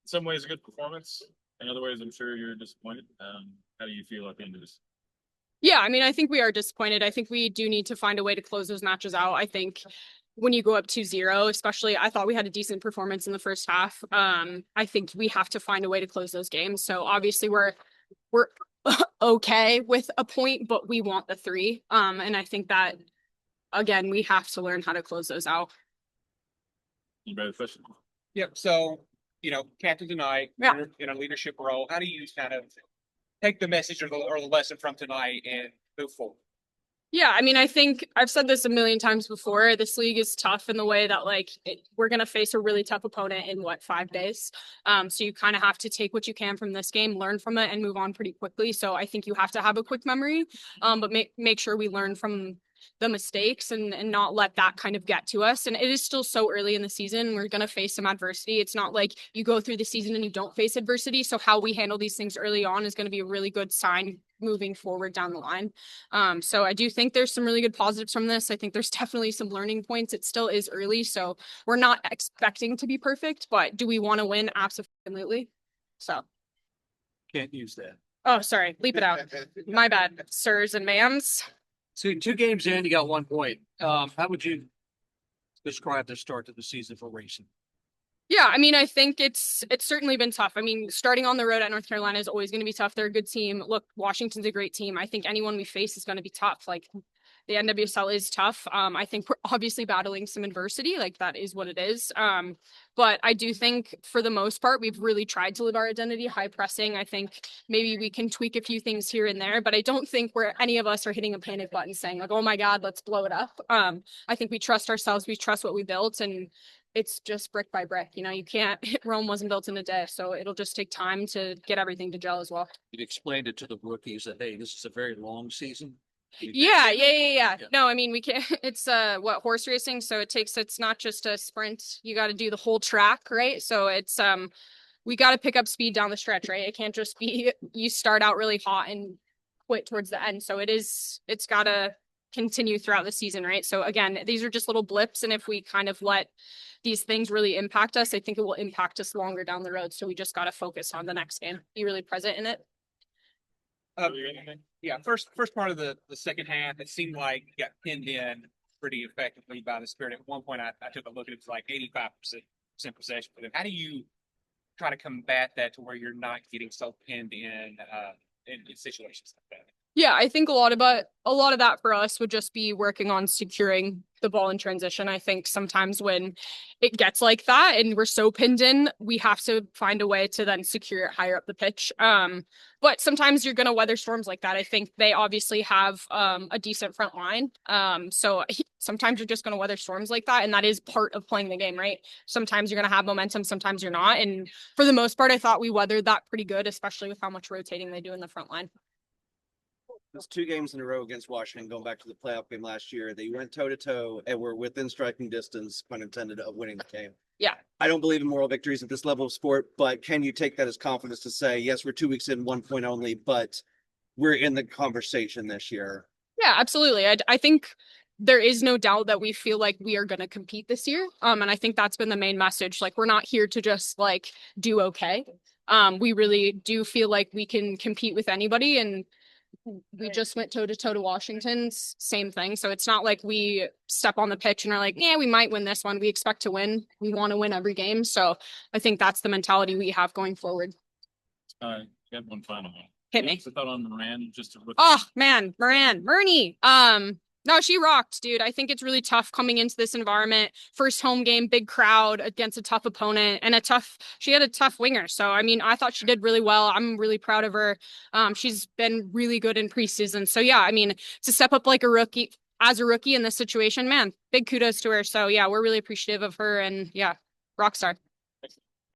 some ways a good performance. In other ways, I'm sure you're disappointed. How do you feel at the end of this? Yeah, I mean, I think we are disappointed. I think we do need to find a way to close those matches out. I think when you go up 2-0, especially, I thought we had a decent performance in the first half. I think we have to find a way to close those games. So obviously we're okay with a point, but we want the 3. And I think that again, we have to learn how to close those out. You better question. Yep. So, captain tonight, Yeah. in a leadership role, how do you kind of take the message or the lesson from tonight and move forward? Yeah, I mean, I think I've said this a million times before. This league is tough in the way that we're going to face a really tough opponent in 5 days. So you kind of have to take what you can from this game, learn from it, and move on pretty quickly. So I think you have to have a quick memory, but make sure we learn from the mistakes and not let that kind of get to us. And it is still so early in the season. We're going to face some adversity. It's not like you go through the season and you don't face adversity. So how we handle these things early on is going to be a really good sign moving forward down the line. So I do think there's some really good positives from this. I think there's definitely some learning points. It still is early, so we're not expecting to be perfect, but do we want to win? Absolutely. So. Can't use that. Oh, sorry. Leap it out. My bad, sirs and ma'ams. So 2 games in, you got 1 point. How would you describe the start to the season for Racing? Yeah, I mean, I think it's certainly been tough. I mean, starting on the road at North Carolina is always going to be tough. They're a good team. Look, Washington's a great team. I think anyone we face is going to be tough. Like, the NWSL is tough. I think we're obviously battling some adversity. Like, that is what it is. But I do think for the most part, we've really tried to live our identity, high pressing. I think maybe we can tweak a few things here and there, but I don't think any of us are hitting a panic button saying like, oh my God, let's blow it up. I think we trust ourselves. We trust what we built, and it's just brick by brick. You can't, Rome wasn't built in a day. So it'll just take time to get everything to gel as well. You explained it to the rookies that, hey, this is a very long season. Yeah. No, I mean, we can't, it's horse racing. So it's not just a sprint. You got to do the whole track, right? So it's, we got to pick up speed down the stretch, right? It can't just be, you start out really hot and quit towards the end. So it's got to continue throughout the season, right? So again, these are just little blips. And if we kind of let these things really impact us, I think it will impact us longer down the road. So we just got to focus on the next game, be really present in it. Yeah, first part of the second half, it seemed like you got pinned in pretty effectively by the Spirit. At one point, I took a look at it was like 85% possession for them. How do you try to combat that to where you're not getting so pinned in situations like that? Yeah, I think a lot of that for us would just be working on securing the ball in transition. I think sometimes when it gets like that and we're so pinned in, we have to find a way to then secure it higher up the pitch. But sometimes you're going to weather storms like that. I think they obviously have a decent front line. So sometimes you're just going to weather storms like that. And that is part of playing the game, right? Sometimes you're going to have momentum, sometimes you're not. And for the most part, I thought we weathered that pretty good, especially with how much rotating they do in the front line. Those 2 games in a row against Washington, going back to the playoff game last year, they went toe-to-toe and were within striking distance, pun intended, of winning the game. Yeah. I don't believe in moral victories at this level of sport, but can you take that as confidence to say, yes, we're 2 weeks in, 1 point only, but we're in the conversation this year? Yeah, absolutely. I think there is no doubt that we feel like we are going to compete this year. And I think that's been the main message. Like, we're not here to just do okay. We really do feel like we can compete with anybody, and we just went toe-to-toe to Washington, same thing. So it's not like we step on the pitch and are like, yeah, we might win this one. We expect to win. We want to win every game. So I think that's the mentality we have going forward. You got one final one. Hit me. I thought on Moran, Oh man, Murney. No, she rocked, dude. I think it's really tough coming into this environment. First home game, big crowd against a tough opponent, and she had a tough winger. So, I mean, I thought she did really well. I'm really proud of her. She's been really good in preseason. So yeah, I mean, to step up like as a rookie in this situation, man, big kudos to her. So yeah, we're really appreciative of her, and yeah, rock star.